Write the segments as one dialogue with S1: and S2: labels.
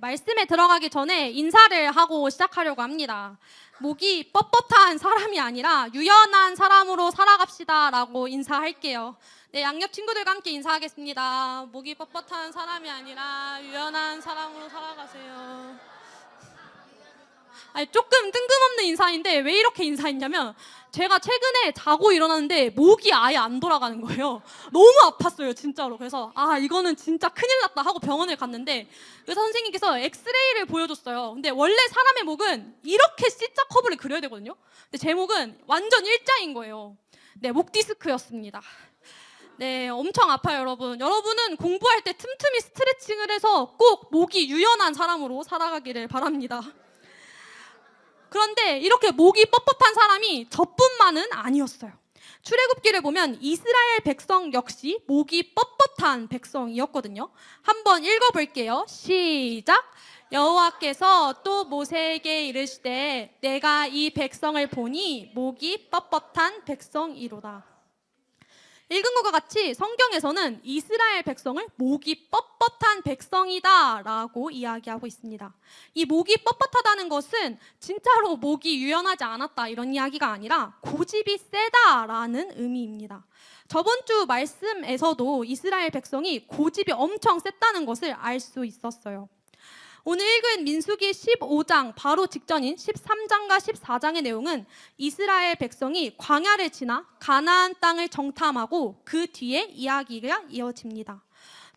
S1: 말씀에 들어가기 전에 인사를 하고 시작하려고 합니다. 목이 뻣뻣한 사람이 아니라 유연한 사람으로 살아갑시다 라고 인사할게요. 네, 양옆 친구들과 함께 인사하겠습니다. 목이 뻣뻣한 사람이 아니라 유연한 사람으로 살아가세요. 아니, 조금 뜬금없는 인사인데 왜 이렇게 인사했냐면 제가 최근에 자고 일어났는데 목이 아예 안 돌아가는 거예요. 너무 아팠어요, 진짜로. 그래서 이거는 진짜 큰일 났다 하고 병원을 갔는데 의사 선생님께서 엑스레이를 보여줬어요. 근데 원래 사람의 목은 이렇게 C자 커브를 그려야 되거든요. 근데 제 목은 완전 일자인 거예요. 네, 목 디스크였습니다. 네, 엄청 아파요, 여러분. 여러분은 공부할 때 틈틈이 스트레칭을 해서 꼭 목이 유연한 사람으로 살아가기를 바랍니다. 그런데 이렇게 목이 뻣뻣한 사람이 저뿐만은 아니었어요. 출애굽기를 보면 이스라엘 백성 역시 목이 뻣뻣한 백성이었거든요. 한번 읽어볼게요. 시작! 여호와께서 또 모세에게 이르시되 내가 이 백성을 보니 목이 뻣뻣한 백성이로다. 읽은 것과 같이 성경에서는 이스라엘 백성을 목이 뻣뻣한 백성이다 라고 이야기하고 있습니다. 이 목이 뻣뻣하다는 것은 진짜로 목이 유연하지 않았다 이런 이야기가 아니라 고집이 세다라는 의미입니다. 저번 주 말씀에서도 이스라엘 백성이 고집이 엄청 셌다는 것을 알 수 있었어요. 오늘 읽은 민수기 15장 바로 직전인 13장과 14장의 내용은 이스라엘 백성이 광야를 지나 가나안 땅을 정탐하고 그 뒤에 이야기가 이어집니다.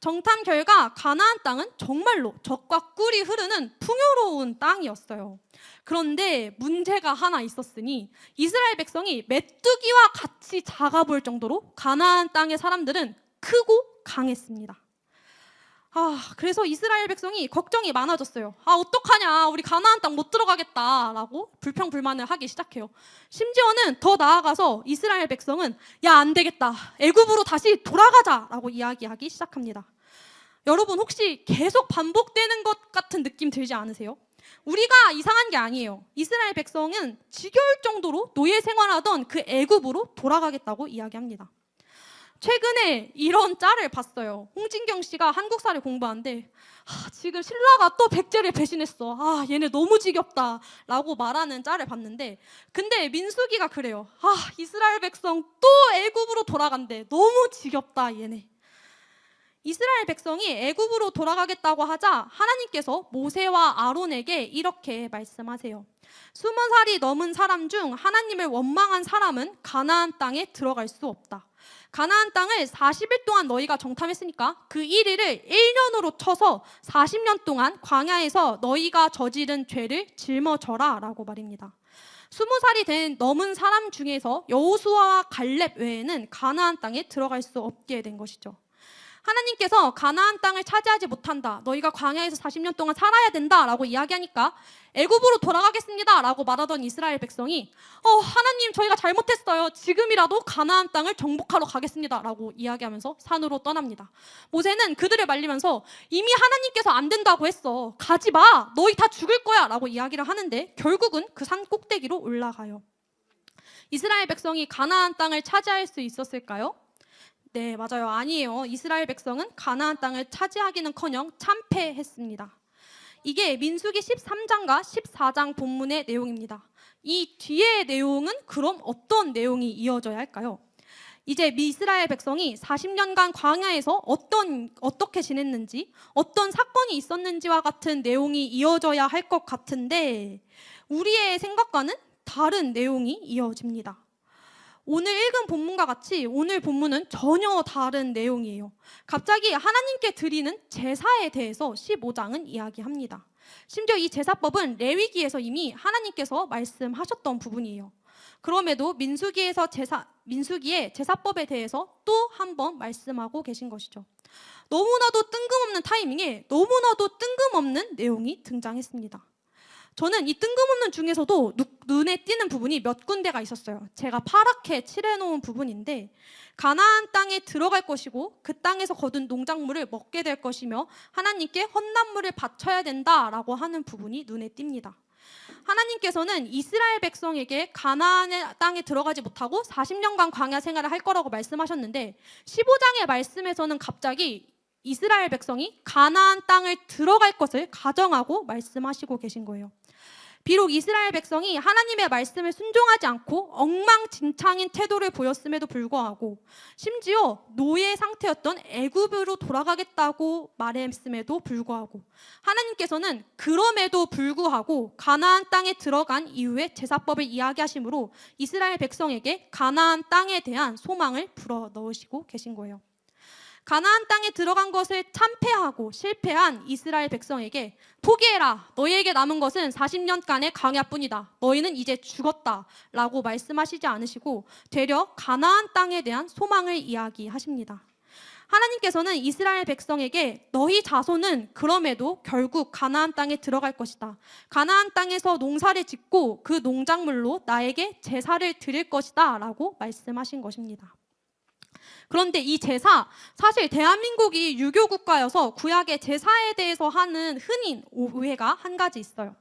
S1: 정탐 결과 가나안 땅은 정말로 젖과 꿀이 흐르는 풍요로운 땅이었어요. 그런데 문제가 하나 있었으니 이스라엘 백성이 메뚜기와 같이 작아볼 정도로 가나안 땅의 사람들은 크고 강했습니다. 그래서 이스라엘 백성이 걱정이 많아졌어요. 어떡하냐, 우리 가나안 땅 못 들어가겠다라고 불평불만을 하기 시작해요. 심지어는 더 나아가서 이스라엘 백성은 야, 안 되겠다, 애굽으로 다시 돌아가자라고 이야기하기 시작합니다. 여러분, 혹시 계속 반복되는 것 같은 느낌 들지 않으세요? 우리가 이상한 게 아니에요. 이스라엘 백성은 지겨울 정도로 노예 생활하던 그 애굽으로 돌아가겠다고 이야기합니다. 최근에 이런 짤을 봤어요. 홍진경 씨가 한국사를 공부하는데 지금 신라가 또 백제를 배신했어. 얘네 너무 지겹다 라고 말하는 짤을 봤는데, 근데 민수기가 그래요. 이스라엘 백성 또 애굽으로 돌아간대. 너무 지겹다 얘네. 이스라엘 백성이 애굽으로 돌아가겠다고 하자 하나님께서 모세와 아론에게 이렇게 말씀하세요. 20살이 넘은 사람 중 하나님을 원망한 사람은 가나안 땅에 들어갈 수 없다. 가나안 땅을 40일 동안 너희가 정탐했으니까 그 1일을 1년으로 쳐서 40년 동안 광야에서 너희가 저지른 죄를 짊어져라 라고 말입니다. 20살이 넘은 사람 중에서 여호수아와 갈렙 외에는 가나안 땅에 들어갈 수 없게 된 것이죠. 하나님께서 가나안 땅을 차지하지 못한다, 너희가 광야에서 40년 동안 살아야 된다 라고 이야기하니까 애굽으로 돌아가겠습니다 라고 말하던 이스라엘 백성이 하나님, 저희가 잘못했어요, 지금이라도 가나안 땅을 정복하러 가겠습니다 라고 이야기하면서 산으로 떠납니다. 모세는 그들을 말리면서 이미 하나님께서 안 된다고 했어, 가지 마, 너희 다 죽을 거야 라고 이야기를 하는데 결국은 그 산 꼭대기로 올라가요. 이스라엘 백성이 가나안 땅을 차지할 수 있었을까요? 네, 맞아요. 아니에요. 이스라엘 백성은 가나안 땅을 차지하기는커녕 참패했습니다. 이게 민수기 13장과 14장 본문의 내용입니다. 이 뒤의 내용은 그럼 어떤 내용이 이어져야 할까요? 이제 이스라엘 백성이 40년간 광야에서 어떻게 지냈는지, 어떤 사건이 있었는지와 같은 내용이 이어져야 할 것 같은데 우리의 생각과는 다른 내용이 이어집니다. 오늘 읽은 본문과 같이 오늘 본문은 전혀 다른 내용이에요. 갑자기 하나님께 드리는 제사에 대해서 15장은 이야기합니다. 심지어 이 제사법은 레위기에서 이미 하나님께서 말씀하셨던 부분이에요. 그럼에도 민수기의 제사법에 대해서 또 한 번 말씀하고 계신 것이죠. 너무나도 뜬금없는 타이밍에 너무나도 뜬금없는 내용이 등장했습니다. 저는 이 뜬금없는 중에서도 눈에 띄는 부분이 몇 군데가 있었어요. 제가 파랗게 칠해놓은 부분인데, 가나안 땅에 들어갈 것이고 그 땅에서 거둔 농작물을 먹게 될 것이며 하나님께 헌납물을 바쳐야 된다라고 하는 부분이 눈에 띕니다. 하나님께서는 이스라엘 백성에게 가나안의 땅에 들어가지 못하고 40년간 광야 생활을 할 거라고 말씀하셨는데 15장의 말씀에서는 갑자기 이스라엘 백성이 가나안 땅을 들어갈 것을 가정하고 말씀하시고 계신 거예요. 비록 이스라엘 백성이 하나님의 말씀을 순종하지 않고 엉망진창인 태도를 보였음에도 불구하고 심지어 노예 상태였던 애굽으로 돌아가겠다고 말했음에도 불구하고 하나님께서는 그럼에도 불구하고 가나안 땅에 들어간 이후에 제사법을 이야기하심으로 이스라엘 백성에게 가나안 땅에 대한 소망을 불어넣으시고 계신 거예요. 가나안 땅에 들어간 것을 참패하고 실패한 이스라엘 백성에게 포기해라. 너희에게 남은 것은 40년간의 광야뿐이다. 너희는 이제 죽었다. 라고 말씀하시지 않으시고 되려 가나안 땅에 대한 소망을 이야기하십니다. 하나님께서는 이스라엘 백성에게 너희 자손은 그럼에도 결국 가나안 땅에 들어갈 것이다. 가나안 땅에서 농사를 짓고 그 농작물로 나에게 제사를 드릴 것이다. 라고 말씀하신 것입니다. 그런데 이 제사, 사실 대한민국이 유교 국가여서 구약의 제사에 대해서 하는 흔히 오해가 한 가지 있어요.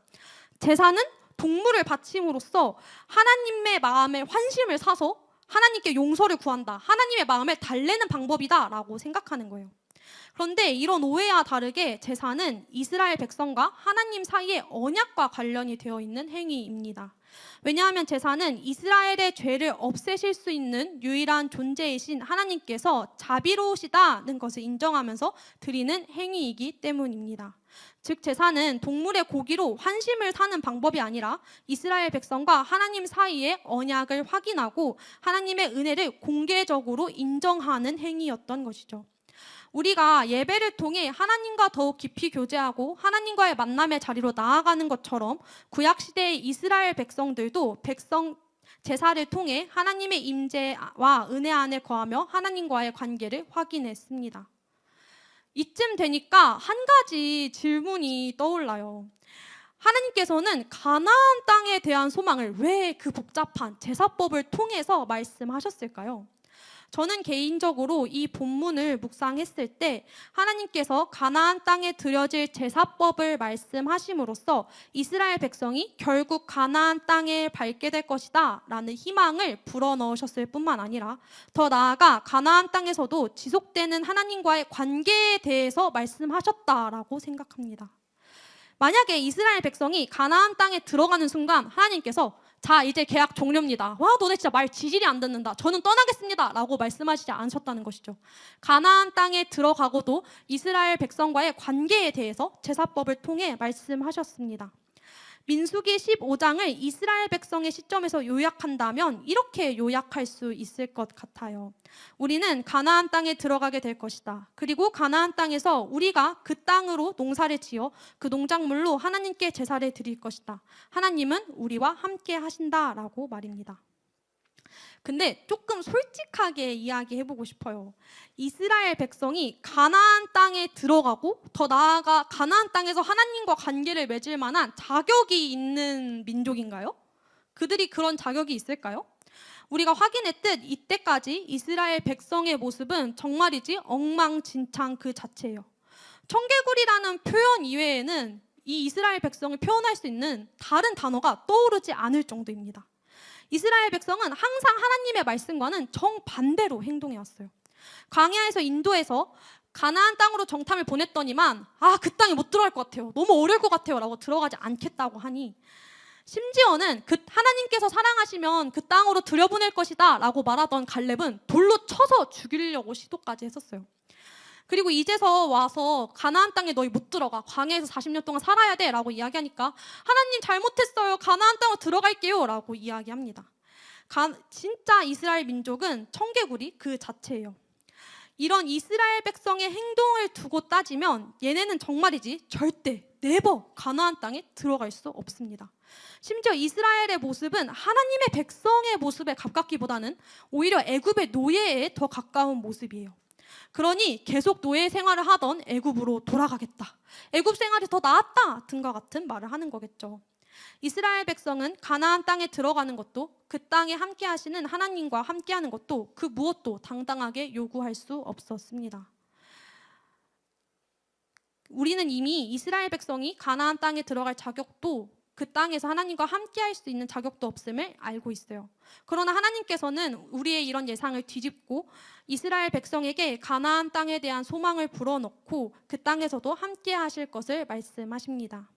S1: 제사는 동물을 바침으로써 하나님의 마음에 환심을 사서 하나님께 용서를 구한다. 하나님의 마음을 달래는 방법이다 라고 생각하는 거예요. 그런데 이런 오해와 다르게 제사는 이스라엘 백성과 하나님 사이의 언약과 관련이 되어 있는 행위입니다. 왜냐하면 제사는 이스라엘의 죄를 없애실 수 있는 유일한 존재이신 하나님께서 자비로우시다는 것을 인정하면서 드리는 행위이기 때문입니다. 즉 제사는 동물의 고기로 환심을 사는 방법이 아니라 이스라엘 백성과 하나님 사이의 언약을 확인하고 하나님의 은혜를 공개적으로 인정하는 행위였던 것이죠. 우리가 예배를 통해 하나님과 더욱 깊이 교제하고 하나님과의 만남의 자리로 나아가는 것처럼 구약시대의 이스라엘 백성들도 제사를 통해 하나님의 임재와 은혜 안에 거하며 하나님과의 관계를 확인했습니다. 이쯤 되니까 한 가지 질문이 떠올라요. 하나님께서는 가나안 땅에 대한 소망을 왜 그 복잡한 제사법을 통해서 말씀하셨을까요? 저는 개인적으로 이 본문을 묵상했을 때 하나님께서 가나안 땅에 드려질 제사법을 말씀하심으로써 이스라엘 백성이 결국 가나안 땅에 밟게 될 것이다 라는 희망을 불어넣으셨을 뿐만 아니라 더 나아가 가나안 땅에서도 지속되는 하나님과의 관계에 대해서 말씀하셨다라고 생각합니다. 만약에 이스라엘 백성이 가나안 땅에 들어가는 순간 하나님께서 자 이제 계약 종료입니다. 와 너네 진짜 말 지질이 안 듣는다. 저는 떠나겠습니다. 라고 말씀하시지 않으셨다는 것이죠. 가나안 땅에 들어가고도 이스라엘 백성과의 관계에 대해서 제사법을 통해 말씀하셨습니다. 민수기 15장을 이스라엘 백성의 시점에서 요약한다면 이렇게 요약할 수 있을 것 같아요. 우리는 가나안 땅에 들어가게 될 것이다. 그리고 가나안 땅에서 우리가 그 땅으로 농사를 지어 그 농작물로 하나님께 제사를 드릴 것이다. 하나님은 우리와 함께 하신다라고 말입니다. 근데 조금 솔직하게 이야기해보고 싶어요. 이스라엘 백성이 가나안 땅에 들어가고 더 나아가 가나안 땅에서 하나님과 관계를 맺을 만한 자격이 있는 민족인가요? 그들이 그런 자격이 있을까요? 우리가 확인했듯 이때까지 이스라엘 백성의 모습은 정말이지 엉망진창 그 자체예요. 청개구리라는 표현 이외에는 이 이스라엘 백성을 표현할 수 있는 다른 단어가 떠오르지 않을 정도입니다. 이스라엘 백성은 항상 하나님의 말씀과는 정반대로 행동해왔어요. 광야에서 인도해서 가나안 땅으로 정탐을 보냈더니만 그 땅에 못 들어갈 것 같아요. 너무 어려울 것 같아요. 라고 들어가지 않겠다고 하니 심지어는 하나님께서 사랑하시면 그 땅으로 들여보낼 것이다 라고 말하던 갈렙은 돌로 쳐서 죽이려고 시도까지 했었어요. 그리고 이제서 와서 가나안 땅에 너희 못 들어가. 광야에서 40년 동안 살아야 돼 라고 이야기하니까 하나님 잘못했어요. 가나안 땅으로 들어갈게요 라고 이야기합니다. 진짜 이스라엘 민족은 청개구리 그 자체예요. 이런 이스라엘 백성의 행동을 두고 따지면 얘네는 정말이지 절대 네버 가나안 땅에 들어갈 수 없습니다. 심지어 이스라엘의 모습은 하나님의 백성의 모습에 가깝기보다는 오히려 애굽의 노예에 더 가까운 모습이에요. 그러니 계속 노예 생활을 하던 애굽으로 돌아가겠다. 애굽 생활이 더 나았다 등과 같은 말을 하는 거겠죠. 이스라엘 백성은 가나안 땅에 들어가는 것도 그 땅에 함께 하시는 하나님과 함께하는 것도 그 무엇도 당당하게 요구할 수 없었습니다. 우리는 이미 이스라엘 백성이 가나안 땅에 들어갈 자격도 그 땅에서 하나님과 함께할 수 있는 자격도 없음을 알고 있어요. 그러나 하나님께서는 우리의 이런 예상을 뒤집고 이스라엘 백성에게 가나안 땅에 대한 소망을 불어넣고 그 땅에서도 함께하실 것을 말씀하십니다.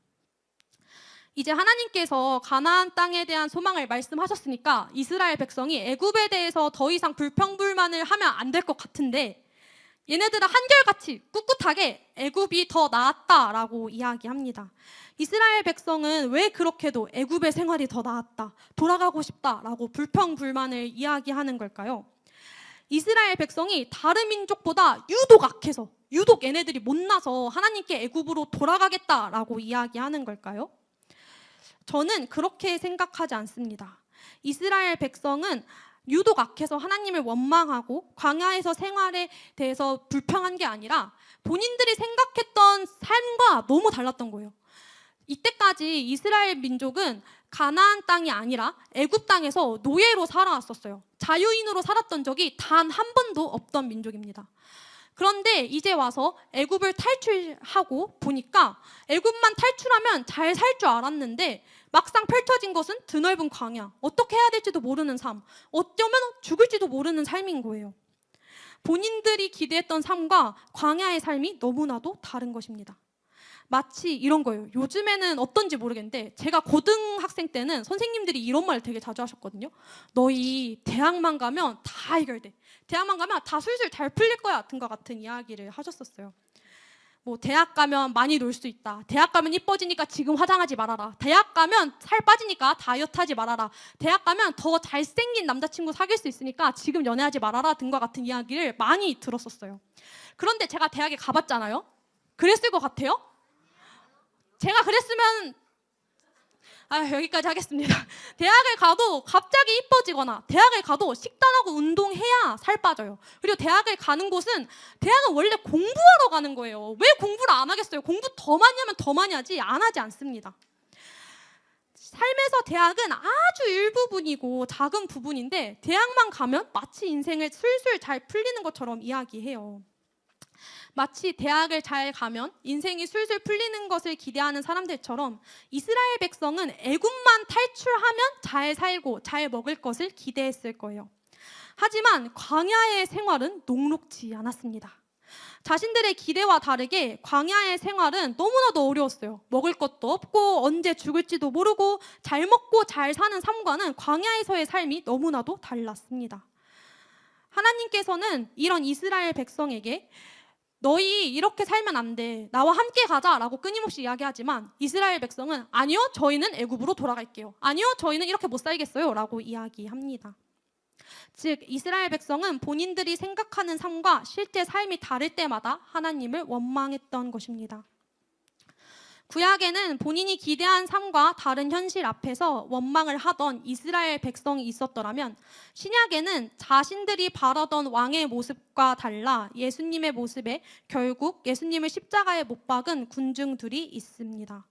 S1: 이제 하나님께서 가나안 땅에 대한 소망을 말씀하셨으니까 이스라엘 백성이 애굽에 대해서 더 이상 불평불만을 하면 안 될 것 같은데, 얘네들은 한결같이 꿋꿋하게 애굽이 더 나았다라고 이야기합니다. 이스라엘 백성은 왜 그렇게도 애굽의 생활이 더 나았다, 돌아가고 싶다라고 불평불만을 이야기하는 걸까요? 이스라엘 백성이 다른 민족보다 유독 악해서, 유독 얘네들이 못나서 하나님께 애굽으로 돌아가겠다라고 이야기하는 걸까요? 저는 그렇게 생각하지 않습니다. 이스라엘 백성은 유독 악해서 하나님을 원망하고 광야에서 생활에 대해서 불평한 게 아니라 본인들이 생각했던 삶과 너무 달랐던 거예요. 이때까지 이스라엘 민족은 가나안 땅이 아니라 애굽 땅에서 노예로 살아왔었어요. 자유인으로 살았던 적이 단 한 번도 없던 민족입니다. 그런데 이제 와서 애굽을 탈출하고 보니까 애굽만 탈출하면 잘 살 줄 알았는데 막상 펼쳐진 것은 드넓은 광야, 어떻게 해야 될지도 모르는 삶, 어쩌면 죽을지도 모르는 삶인 거예요. 본인들이 기대했던 삶과 광야의 삶이 너무나도 다른 것입니다. 마치 이런 거예요. 요즘에는 어떤지 모르겠는데 제가 고등학생 때는 선생님들이 이런 말 되게 자주 하셨거든요. 너희 대학만 가면 다 해결돼. 대학만 가면 다 술술 잘 풀릴 거야 등과 같은 이야기를 하셨었어요. 뭐 대학 가면 많이 놀 수 있다. 대학 가면 이뻐지니까 지금 화장하지 말아라. 대학 가면 살 빠지니까 다이어트 하지 말아라. 대학 가면 더 잘생긴 남자친구 사귈 수 있으니까 지금 연애하지 말아라 등과 같은 이야기를 많이 들었었어요. 그런데 제가 대학에 가봤잖아요. 그랬을 것 같아요? 제가 그랬으면 여기까지 하겠습니다. 대학을 가도 갑자기 이뻐지거나 대학을 가도 식단하고 운동해야 살 빠져요. 그리고 대학을 가는 곳은 대학은 원래 공부하러 가는 거예요. 왜 공부를 안 하겠어요? 공부 더 많이 하면 더 많이 하지 안 하지 않습니다. 삶에서 대학은 아주 일부분이고 작은 부분인데 대학만 가면 마치 인생을 술술 잘 풀리는 것처럼 이야기해요. 마치 대학을 잘 가면 인생이 술술 풀리는 것을 기대하는 사람들처럼 이스라엘 백성은 애굽만 탈출하면 잘 살고 잘 먹을 것을 기대했을 거예요. 하지만 광야의 생활은 녹록지 않았습니다. 자신들의 기대와 다르게 광야의 생활은 너무나도 어려웠어요. 먹을 것도 없고 언제 죽을지도 모르고 잘 먹고 잘 사는 삶과는 광야에서의 삶이 너무나도 달랐습니다. 하나님께서는 이런 이스라엘 백성에게 너희 이렇게 살면 안 돼. 나와 함께 가자라고 끊임없이 이야기하지만 이스라엘 백성은 아니요, 저희는 애굽으로 돌아갈게요. 아니요, 저희는 이렇게 못 살겠어요 라고 이야기합니다. 즉 이스라엘 백성은 본인들이 생각하는 삶과 실제 삶이 다를 때마다 하나님을 원망했던 것입니다. 구약에는 본인이 기대한 삶과 다른 현실 앞에서 원망을 하던 이스라엘 백성이 있었더라면 신약에는 자신들이 바라던 왕의 모습과 달라 예수님의 모습에 결국 예수님을 십자가에 못 박은 군중들이 있습니다.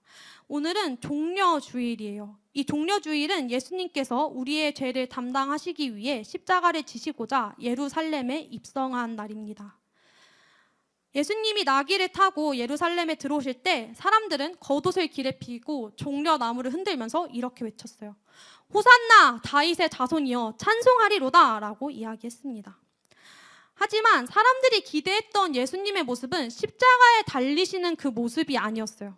S1: 오늘은 종려주일이에요. 이 종려주일은 예수님께서 우리의 죄를 담당하시기 위해 십자가를 지시고자 예루살렘에 입성한 날입니다. 예수님이 나귀를 타고 예루살렘에 들어오실 때 사람들은 겉옷을 길에 펴고 종려나무를 흔들면서 이렇게 외쳤어요. 호산나 다윗의 자손이여 찬송하리로다 라고 이야기했습니다. 하지만 사람들이 기대했던 예수님의 모습은 십자가에 달리시는 그 모습이 아니었어요.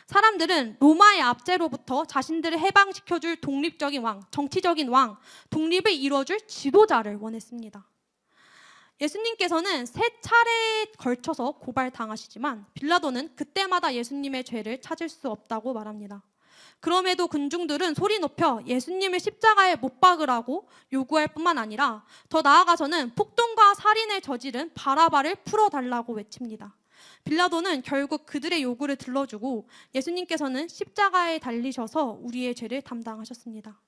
S1: 사람들은 로마의 압제로부터 자신들을 해방시켜줄 독립적인 왕, 정치적인 왕, 독립을 이루어줄 지도자를 원했습니다. 예수님께서는 3차례에 걸쳐서 고발당하시지만 빌라도는 그때마다 예수님의 죄를 찾을 수 없다고 말합니다. 그럼에도 군중들은 소리 높여 예수님을 십자가에 못 박으라고 요구할 뿐만 아니라 더 나아가서는 폭동과 살인을 저지른 바라바를 풀어달라고 외칩니다. 빌라도는 결국 그들의 요구를 들러주고 예수님께서는 십자가에 달리셔서 우리의 죄를 담당하셨습니다.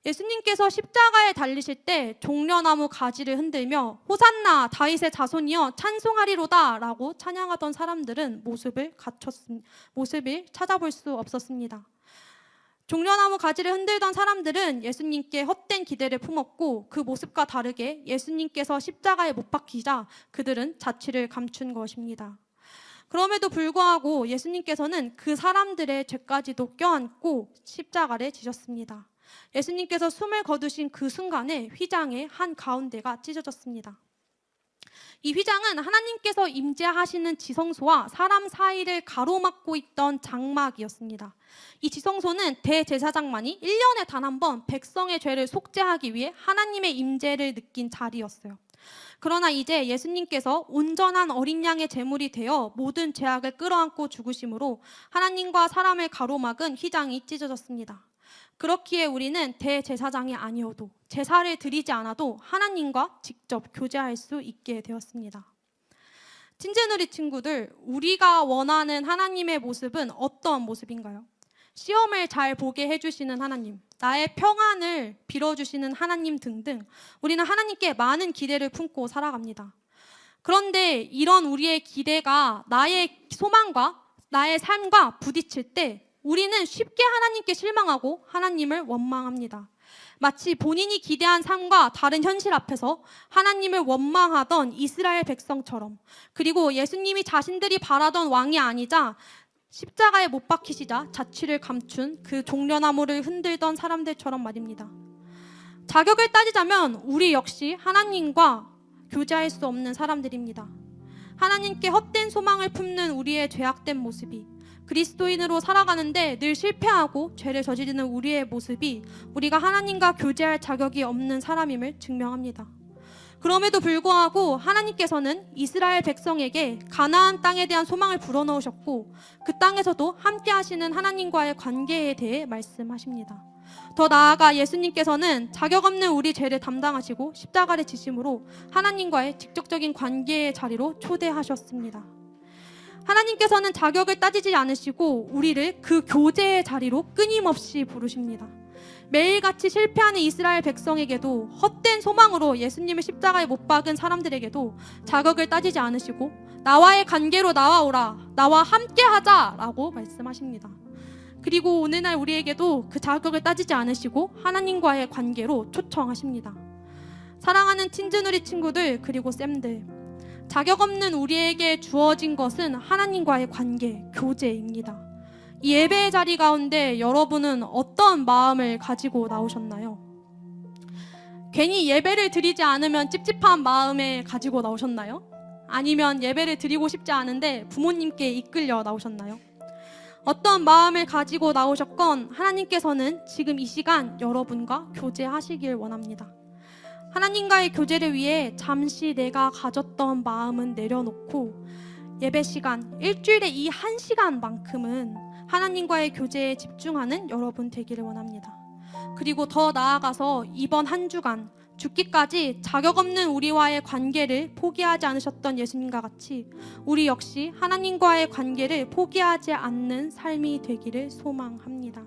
S1: 예수님께서 십자가에 달리실 때 종려나무 가지를 흔들며 호산나 다윗의 자손이여 찬송하리로다 라고 찬양하던 사람들은 모습을 찾아볼 수 없었습니다. 종려나무 가지를 흔들던 사람들은 예수님께 헛된 기대를 품었고 그 모습과 다르게 예수님께서 십자가에 못 박히자 그들은 자취를 감춘 것입니다. 그럼에도 불구하고 예수님께서는 그 사람들의 죄까지도 껴안고 십자가를 지셨습니다. 예수님께서 숨을 거두신 그 순간에 휘장의 한 가운데가 찢어졌습니다. 이 휘장은 하나님께서 임재하시는 지성소와 사람 사이를 가로막고 있던 장막이었습니다. 이 지성소는 대제사장만이 1년에 단 한 번 백성의 죄를 속죄하기 위해 하나님의 임재를 느낀 자리였어요. 그러나 이제 예수님께서 온전한 어린 양의 제물이 되어 모든 죄악을 끌어안고 죽으심으로 하나님과 사람을 가로막은 휘장이 찢어졌습니다. 그렇기에 우리는 대제사장이 아니어도 제사를 드리지 않아도 하나님과 직접 교제할 수 있게 되었습니다. 친제누리 친구들, 우리가 원하는 하나님의 모습은 어떤 모습인가요? 시험을 잘 보게 해주시는 하나님, 나의 평안을 빌어주시는 하나님 등등 우리는 하나님께 많은 기대를 품고 살아갑니다. 그런데 이런 우리의 기대가 나의 소망과 나의 삶과 부딪힐 때 우리는 쉽게 하나님께 실망하고 하나님을 원망합니다. 마치 본인이 기대한 삶과 다른 현실 앞에서 하나님을 원망하던 이스라엘 백성처럼, 그리고 예수님이 자신들이 바라던 왕이 아니자 십자가에 못 박히시자 자취를 감춘 그 종려나무를 흔들던 사람들처럼 말입니다. 자격을 따지자면 우리 역시 하나님과 교제할 수 없는 사람들입니다. 하나님께 헛된 소망을 품는 우리의 죄악된 모습이, 그리스도인으로 살아가는데 늘 실패하고 죄를 저지르는 우리의 모습이 우리가 하나님과 교제할 자격이 없는 사람임을 증명합니다. 그럼에도 불구하고 하나님께서는 이스라엘 백성에게 가나안 땅에 대한 소망을 불어넣으셨고 그 땅에서도 함께 하시는 하나님과의 관계에 대해 말씀하십니다. 더 나아가 예수님께서는 자격 없는 우리 죄를 담당하시고 십자가를 지심으로 하나님과의 직접적인 관계의 자리로 초대하셨습니다. 하나님께서는 자격을 따지지 않으시고 우리를 그 교제의 자리로 끊임없이 부르십니다. 매일같이 실패하는 이스라엘 백성에게도 헛된 소망으로 예수님을 십자가에 못 박은 사람들에게도 자격을 따지지 않으시고 나와의 관계로 나와오라, 나와 함께 하자라고 말씀하십니다. 그리고 오늘날 우리에게도 그 자격을 따지지 않으시고 하나님과의 관계로 초청하십니다. 사랑하는 친즈누리 친구들, 그리고 쌤들, 자격 없는 우리에게 주어진 것은 하나님과의 관계, 교제입니다. 이 예배의 자리 가운데 여러분은 어떤 마음을 가지고 나오셨나요? 괜히 예배를 드리지 않으면 찝찝한 마음에 가지고 나오셨나요? 아니면 예배를 드리고 싶지 않은데 부모님께 이끌려 나오셨나요? 어떤 마음을 가지고 나오셨건 하나님께서는 지금 이 시간 여러분과 교제하시길 원합니다. 하나님과의 교제를 위해 잠시 내가 가졌던 마음은 내려놓고 예배 시간, 일주일에 이 한 시간만큼은 하나님과의 교제에 집중하는 여러분 되기를 원합니다. 그리고 더 나아가서 이번 한 주간 죽기까지 자격 없는 우리와의 관계를 포기하지 않으셨던 예수님과 같이 우리 역시 하나님과의 관계를 포기하지 않는 삶이 되기를 소망합니다.